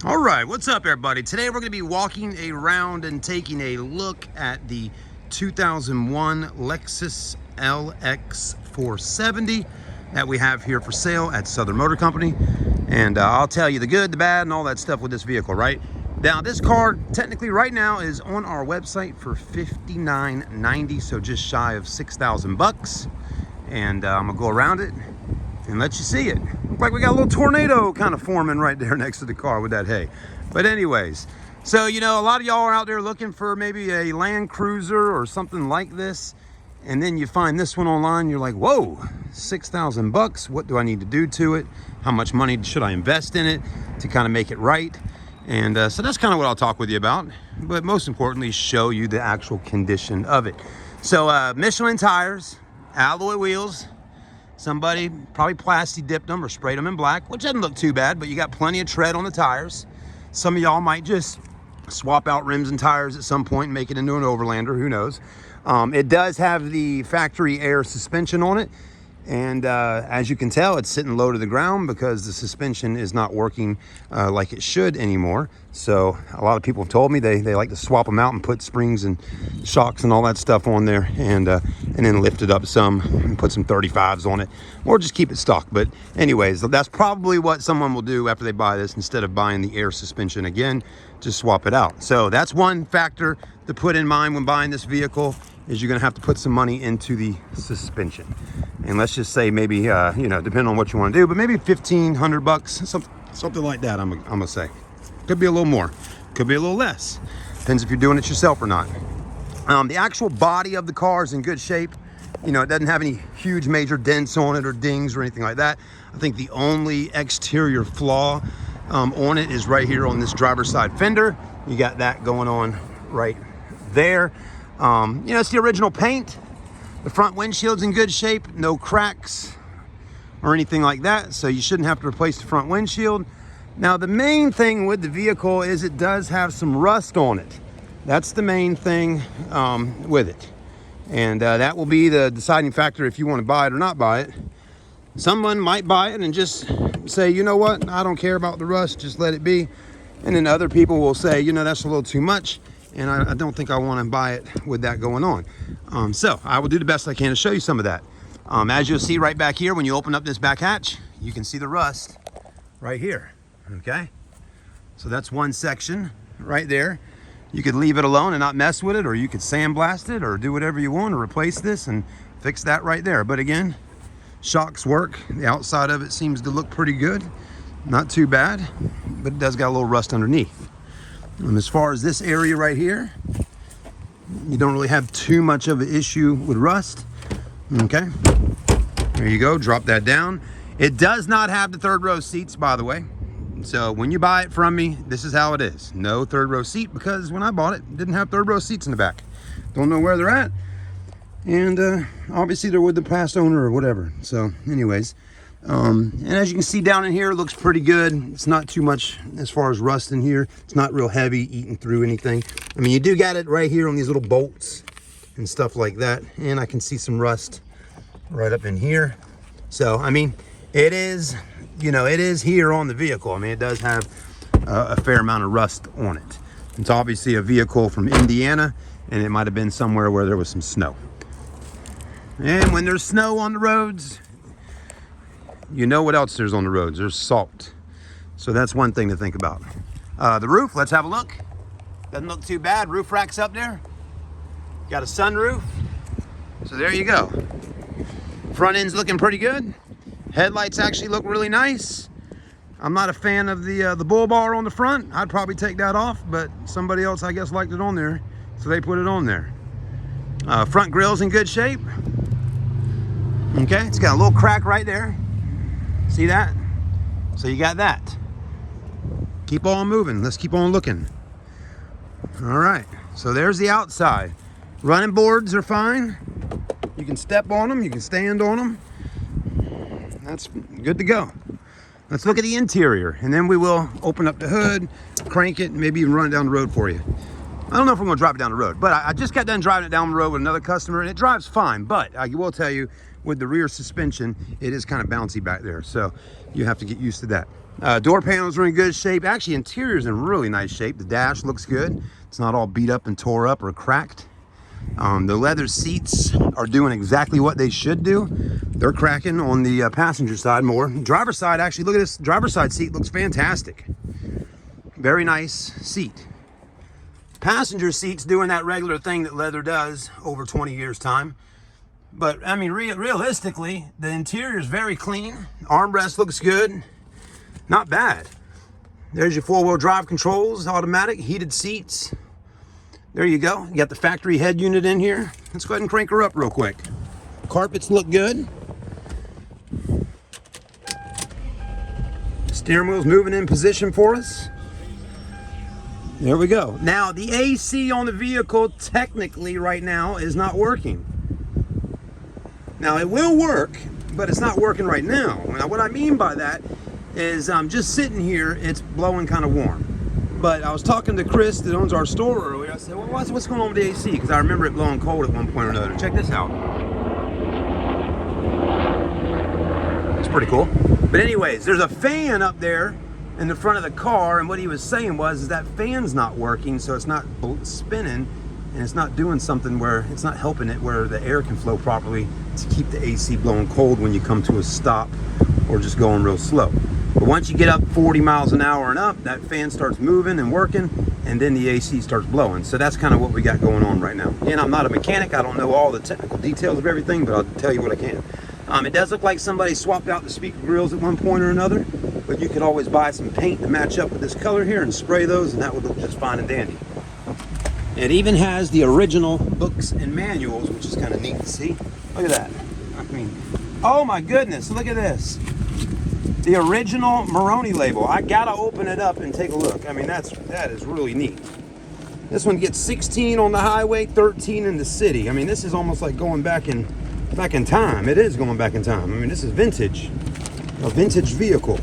All right, what's up everybody? Today we're going to be walking around and taking a look at the 2001 Lexus LX470 that we have here for sale at Southern Motor Company. And I'll tell you the good, the bad, and all that stuff with this vehicle, right? Now, this car technically right now is on our website for $59.90, so just shy of 6,000 bucks. And I'm gonna go around it and let you see it. Looks like we got a little tornado kind of forming right there next to the car with that hay. But anyways, so you know, a lot of y'all are out there looking for maybe a Land Cruiser or something like this, and then you find this one online, you're like, whoa, 6,000 bucks, what do I need to do to it? How much money should I invest in it to kind of make it right? And so that's kind of what I'll talk with you about, but most importantly, show you the actual condition of it. So Michelin tires, alloy wheels. Somebody probably plasti dipped them or sprayed them in black, which doesn't look too bad, but you got plenty of tread on the tires. Some of y'all might just swap out rims and tires at some point and make it into an Overlander, who knows. It does have the factory air suspension on it. And as you can tell, it's sitting low to the ground because the suspension is not working like it should anymore. So a lot of people have told me they like to swap them out and put springs and shocks and all that stuff on there, and then lift it up some and put some 35s on it, or just keep it stock. But anyways, that's probably what someone will do after they buy this. Instead of buying the air suspension again, just swap it out. So that's one factor to put in mind when buying this vehicle, is you're gonna have to put some money into the suspension. And let's just say maybe, you know, depending on what you want to do, but maybe 1,500 bucks, something like that, I'm gonna say. Could be a little more, could be a little less. Depends if you're doing it yourself or not. The actual body of the car is in good shape. You know, it doesn't have any huge major dents on it or dings or anything like that. I think the only exterior flaw on it is right here on this driver's side fender. You got that going on right there. You know, it's the original paint. The front windshield's in good shape, no cracks or anything like that, so you shouldn't have to replace the front windshield. Now, the main thing with the vehicle is it does have some rust on it. That's the main thing with it. And that will be the deciding factor if you want to buy it or not buy it. Someone might buy it and just say, you know what, I don't care about the rust, just let it be. And then other people will say, you know, that's a little too much, and I don't think I want to buy it with that going on. So I will do the best I can to show you some of that. As you'll see right back here, when you open up this back hatch, you can see the rust right here, okay? So that's one section right there. You could leave it alone and not mess with it, or you could sandblast it or do whatever you want to replace this and fix that right there. But again, shocks work. The outside of it seems to look pretty good. Not too bad, but it does got a little rust underneath. As far as this area right here, you don't really have too much of an issue with rust. Okay, there you go, drop that down. It does not have the third row seats, by the way. So when you buy it from me, this is how it is. No third row seat, because when I bought it, it didn't have third row seats in the back. Don't know where they're at. And obviously they're with the past owner or whatever. So anyways, and as you can see down in here, it looks pretty good. It's not too much as far as rust in here. It's not real heavy, eating through anything. I mean, you do got it right here on these little bolts and stuff like that. And I can see some rust right up in here. So, I mean, it is, you know, it is here on the vehicle. I mean, it does have a fair amount of rust on it. It's obviously a vehicle from Indiana, and it might have been somewhere where there was some snow. And when there's snow on the roads, you know what else there's on the roads? There's salt. So that's one thing to think about. The roof, let's have a look. Doesn't look too bad. Roof rack's up there. Got a sunroof. So there you go. Front end's looking pretty good. Headlights actually look really nice. I'm not a fan of the bull bar on the front. I'd probably take that off, but somebody else, I guess, liked it on there, so they put it on there. Front grill's in good shape. Okay, it's got a little crack right there. See that? So you got that. Keep on moving. Let's keep on looking. All right, so there's the outside. Running boards are fine. You can step on them, you can stand on them. That's good to go. Let's look at the interior, and then we will open up the hood, crank it, maybe even run it down the road for you. I don't know if we're gonna drive it down the road, but I just got done driving it down the road with another customer, and it drives fine, but I will tell you, with the rear suspension, it is kind of bouncy back there, so you have to get used to that. Door panels are in good shape. Actually, interior's in really nice shape. The dash looks good. It's not all beat up and tore up or cracked. The leather seats are doing exactly what they should do. They're cracking on the passenger side more. Driver's side, actually, look at this. Driver's side seat looks fantastic. Very nice seat. Passenger seat's doing that regular thing that leather does over 20 years time. But I mean, realistically, the interior is very clean. Armrest looks good. Not bad. There's your four-wheel drive controls, automatic, heated seats. There you go. You got the factory head unit in here. Let's go ahead and crank her up real quick. Carpets look good. Steering wheel's moving in position for us. There we go. Now, the AC on the vehicle technically right now is not working. Now, it will work, but it's not working right now. Now, what I mean by that is I'm just sitting here, it's blowing kind of warm. But I was talking to Chris that owns our store earlier. I said, well, what's going on with the AC? Because I remember it blowing cold at one point or another. Check this out. It's pretty cool. But anyways, there's a fan up there in the front of the car, and what he was saying was that fan's not working, so it's not spinning, and it's not doing something where it's not helping it where the air can flow properly to keep the AC blowing cold when you come to a stop or just going real slow. But once you get up 40 miles an hour and up, that fan starts moving and working, and then the AC starts blowing. So that's kind of what we got going on right now. Again, I'm not a mechanic. I don't know all the technical details of everything, but I'll tell you what I can. It does look like somebody swapped out the speaker grills at one point or another, but you could always buy some paint to match up with this color here and spray those, and that would look just fine and dandy. It even has the original books and manuals, which is kind of neat to see. Look at that. I mean, oh my goodness, look at this. The original Moroni label. I gotta open it up and take a look. I mean, that is really neat. This one gets 16 on the highway, 13 in the city. I mean, this is almost like going back in time. It is going back in time. I mean, this is vintage, a vintage vehicle,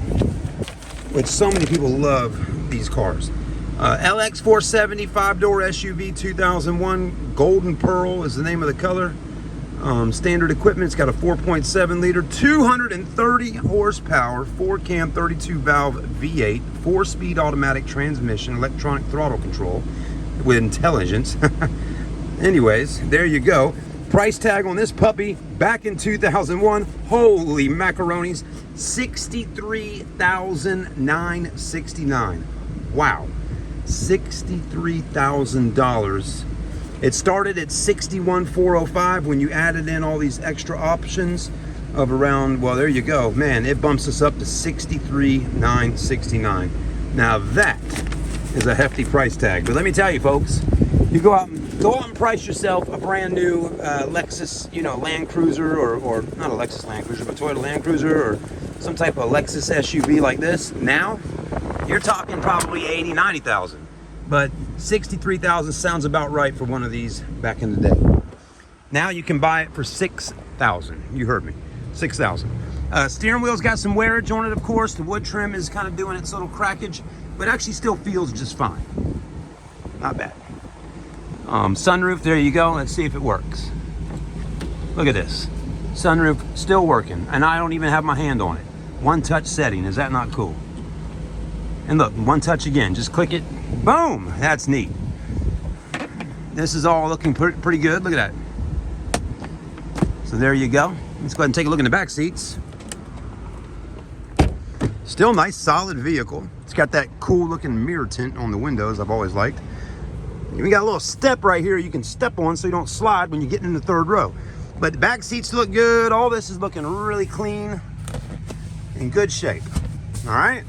which so many people love these cars. LX470 5-door SUV 2001. Golden Pearl is the name of the color. Standard equipment. It's got a 4.7 liter, 230 horsepower, 4-cam, 32 valve V8, 4-speed automatic transmission, electronic throttle control with intelligence. Anyways, there you go. Price tag on this puppy back in 2001. Holy macaronis, $63,969. Wow, $63,000. It started at $61,405 when you added in all these extra options of around, well, there you go. Man, it bumps us up to $63,969. Now that is a hefty price tag. But let me tell you, folks, you go out and price yourself a brand new Lexus, Land Cruiser, or not a Lexus Land Cruiser, but Toyota Land Cruiser, or some type of Lexus SUV like this. Now, you're talking probably $80,000, $90,000. But $63,000 sounds about right for one of these back in the day. Now you can buy it for $6,000. You heard me, $6,000. Steering wheel's got some wearage on it, of course. The wood trim is kind of doing its little crackage, but actually still feels just fine. Not bad. Sunroof, there you go. Let's see if it works. Look at this. Sunroof still working, and I don't even have my hand on it. One touch setting, is that not cool? And look, one touch again, just click it. Boom, that's neat. This is all looking pretty good. Look at that. So there you go. Let's go ahead and take a look in the back seats. Still nice, solid vehicle. It's got that cool looking mirror tint on the windows I've always liked. We got a little step right here you can step on so you don't slide when you get in the third row. But the back seats look good. All this is looking really clean, in good shape. All right.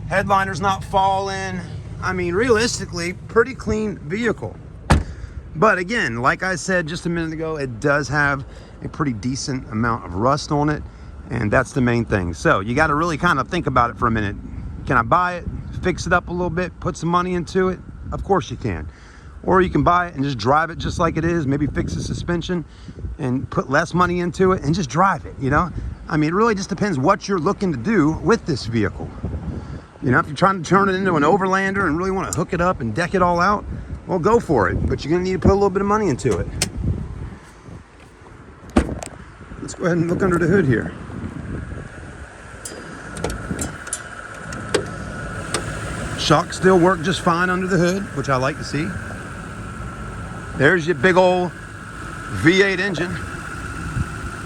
Headliner's not falling. I mean, realistically, pretty clean vehicle. But again, like I said just a minute ago, it does have a pretty decent amount of rust on it, and that's the main thing. So you got to really kind of think about it for a minute. Can I buy it, fix it up a little bit, put some money into it? Of course you can. Or you can buy it and just drive it just like it is, maybe fix the suspension and put less money into it and just drive it, I mean, it really just depends what you're looking to do with this vehicle. If you're trying to turn it into an overlander and really want to hook it up and deck it all out, well, go for it. But you're going to need to put a little bit of money into it. Let's go ahead and look under the hood here. Shocks still work just fine under the hood, which I like to see. There's your big old V8 engine,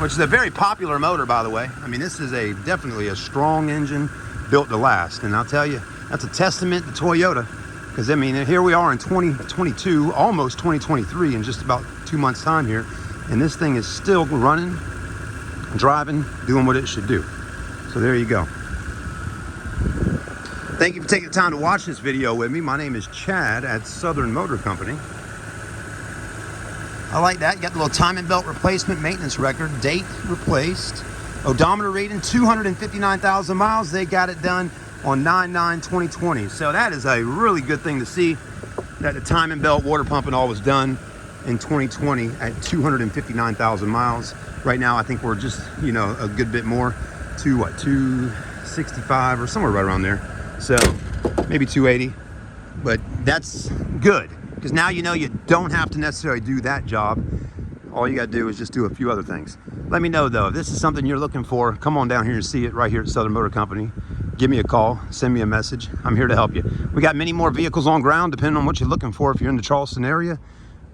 which is a very popular motor, by the way. I mean, this is definitely a strong engine built to last. And I'll tell you, that's a testament to Toyota. Because, I mean, here we are in 2022, almost 2023, in just about 2 months' time here. And this thing is still running, driving, doing what it should do. So there you go. Thank you for taking the time to watch this video with me. My name is Chad at Southern Motor Company. I like that. You got the little timing belt replacement maintenance record, date replaced. Odometer reading 259,000 miles. They got it done on 9/9/2020. So that is a really good thing to see, that the timing belt, water pump, and all was done in 2020 at 259,000 miles. Right now, I think we're just, you know, a good bit more to what, 265 or somewhere right around there. So maybe 280, but that's good. Because now you know you don't have to necessarily do that job. All you got to do is just do a few other things. Let me know, though, if this is something you're looking for, come on down here and see it right here at Southern Motor Company. Give me a call, send me a message. I'm here to help you. We got many more vehicles on ground, depending on what you're looking for if you're in the Charleston area.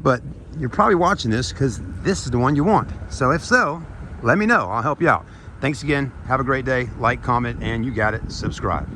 But you're probably watching this because this is the one you want. So if so, let me know. I'll help you out. Thanks again. Have a great day. Like, comment, and you got it. Subscribe.